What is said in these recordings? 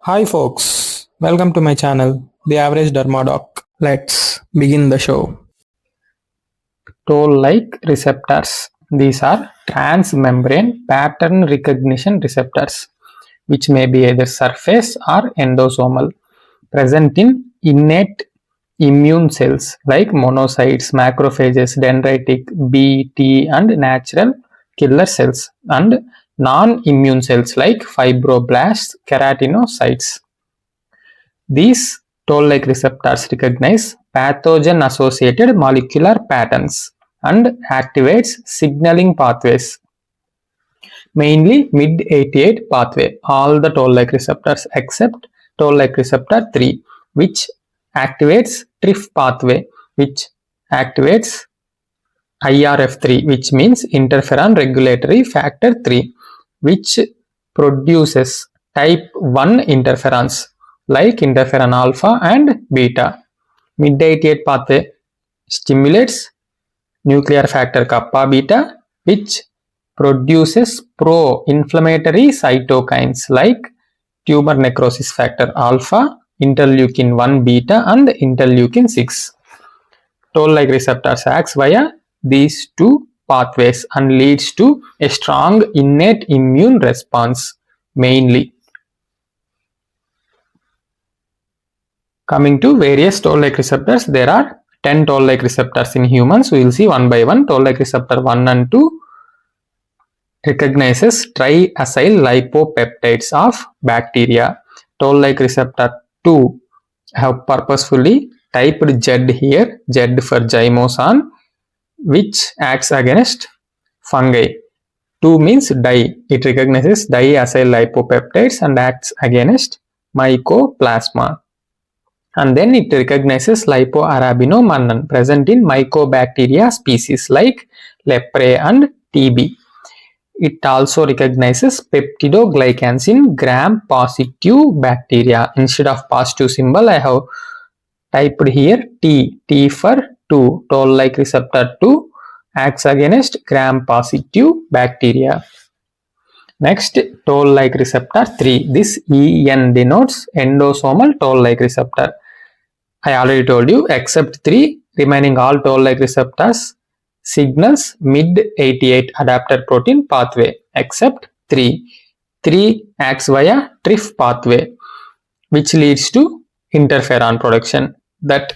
Hi folks, welcome to my channel, The Average Dermadoc. Let's begin the show. Toll-like receptors. These are transmembrane pattern recognition receptors, which may be either surface or endosomal, present in innate immune cells like monocytes, macrophages, dendritic, B, T, and natural killer cells, and non-immune cells like fibroblasts, keratinocytes. These toll-like receptors recognize pathogen-associated molecular patterns and activates signaling pathways, mainly mid-88 pathway. All the toll-like receptors except toll-like receptor 3, which activates TRIF pathway, which activates IRF3, which means interferon regulatory factor 3, which produces type 1 interferons like interferon alpha and beta. Mid-88 pathway stimulates nuclear factor kappa beta, which produces pro-inflammatory cytokines like tumor necrosis factor alpha, interleukin 1 beta, and interleukin 6. Toll-like receptors acts via these two pathways and leads to a strong innate immune response mainly. Coming to various toll-like receptors, there are 10 toll-like receptors in humans. We will see one by one. Toll-like receptor 1 and 2 recognizes triacyl lipopeptides of bacteria. Toll-like receptor 2 have purposefully typed Z here, Z for zymosan, which acts against fungi. 2 means di. It recognizes diacyl lipopeptides and acts against mycoplasma. And then it recognizes lipoarabinomannan present in mycobacteria species like leprae and TB. It also recognizes peptidoglycans in gram-positive bacteria. Instead of positive symbol, I have typed here T. T for 2. Toll-like receptor 2 acts against gram-positive bacteria. Next, toll-like receptor 3. This EN denotes endosomal toll-like receptor. I already told you, except 3, remaining all toll-like receptors signals mid-88 adapter protein pathway, except 3. 3 acts via TRIF pathway, which leads to interferon production. That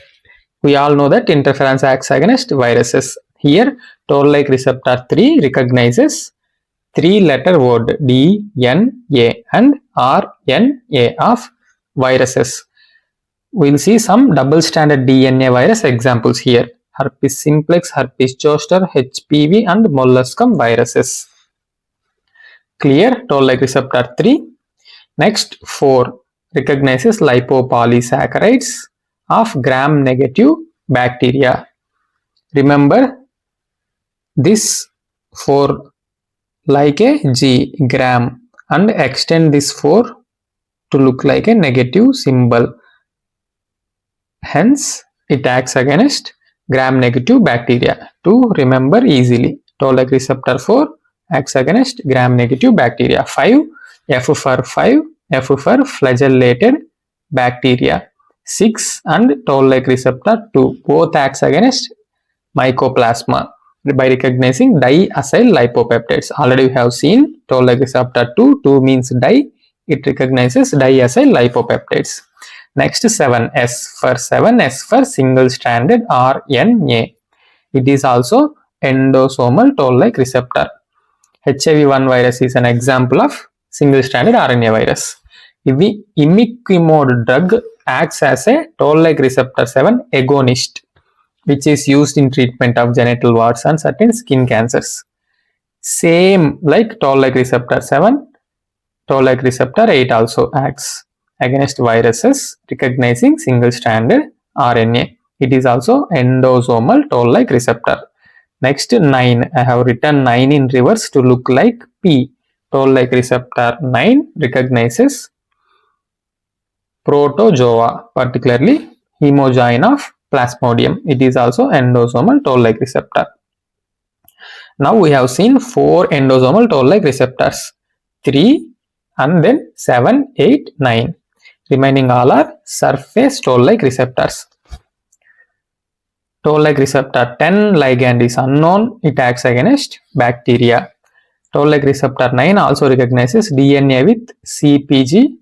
we all know that interferons acts against viruses. Here, toll-like receptor 3 recognizes 3-letter word DNA and RNA of viruses. We'll see some double-stranded DNA virus examples here. Herpes simplex, herpes zoster, HPV, and molluscum viruses. Clear? Toll-like receptor 3. Next, 4 recognizes lipopolysaccharides of gram-negative bacteria. Remember this 4 like a G, gram, and extend this 4 to look like a negative symbol. Hence, it acts against gram-negative bacteria. To remember easily, toll-like receptor 4 acts against gram-negative bacteria. 5, F for 5, F for flagellated bacteria. 6 and toll-like receptor 2 both acts against mycoplasma by recognizing diacyl lipopeptides. Already we have seen toll-like receptor 2, 2 means di, it recognizes diacyl lipopeptides. Next, 7, S for single-stranded RNA. It is also endosomal toll-like receptor. HIV-1 virus is an example of single-stranded RNA virus. The imiquimod drug acts as a toll-like receptor 7 agonist, which is used in treatment of genital warts and certain skin cancers. Same like toll-like receptor 7, toll-like receptor 8 also acts against viruses recognizing single-stranded RNA. It is also endosomal toll-like receptor. Next, 9. I have written 9 in reverse to look like P. Toll-like receptor 9 recognizes protozoa, particularly hemogyne of Plasmodium. It is also endosomal toll-like receptor. Now we have seen 4 endosomal toll-like receptors, 3 and then 7, 8, 9. Remaining all are surface toll-like receptors. Toll-like receptor 10 ligand is unknown. It acts against bacteria. Toll-like receptor 9 also recognizes DNA with CpG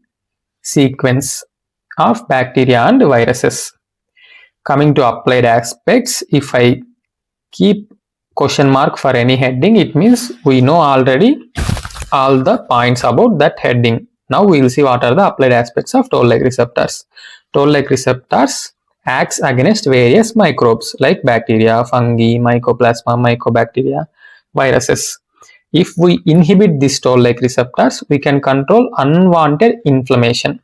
sequence of bacteria and viruses. Coming to applied aspects, if I keep question mark for any heading, it means we know already all the points about that heading. Now we will see what are the applied aspects of toll-like receptors. Toll-like receptors acts against various microbes like bacteria, fungi, mycoplasma, mycobacteria, viruses. If we inhibit these toll-like receptors, we can control unwanted inflammation.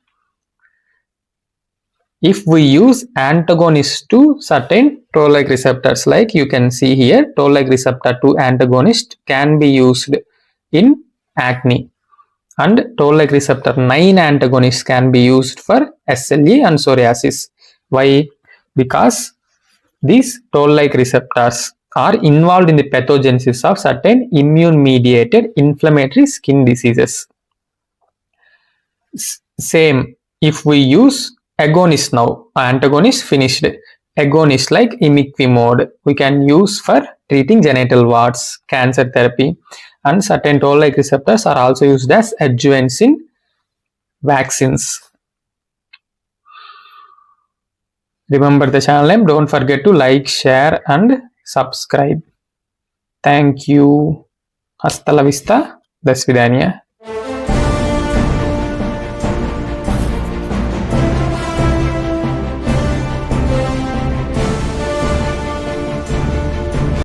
If we use antagonists to certain toll-like receptors, like you can see here, toll-like receptor 2 antagonist can be used in acne, and toll-like receptor 9 antagonists can be used for SLE and psoriasis. Why? Because these toll-like receptors are involved in the pathogenesis of certain immune-mediated inflammatory skin diseases. Same, if we use agonist now, antagonist finished, agonist like imiquimod we can use for treating genital warts, cancer therapy, and certain toll-like receptors are also used as adjuvants in vaccines. Remember the channel name, don't forget to like, share and subscribe. Thank you. Hasta la vista. До свидания.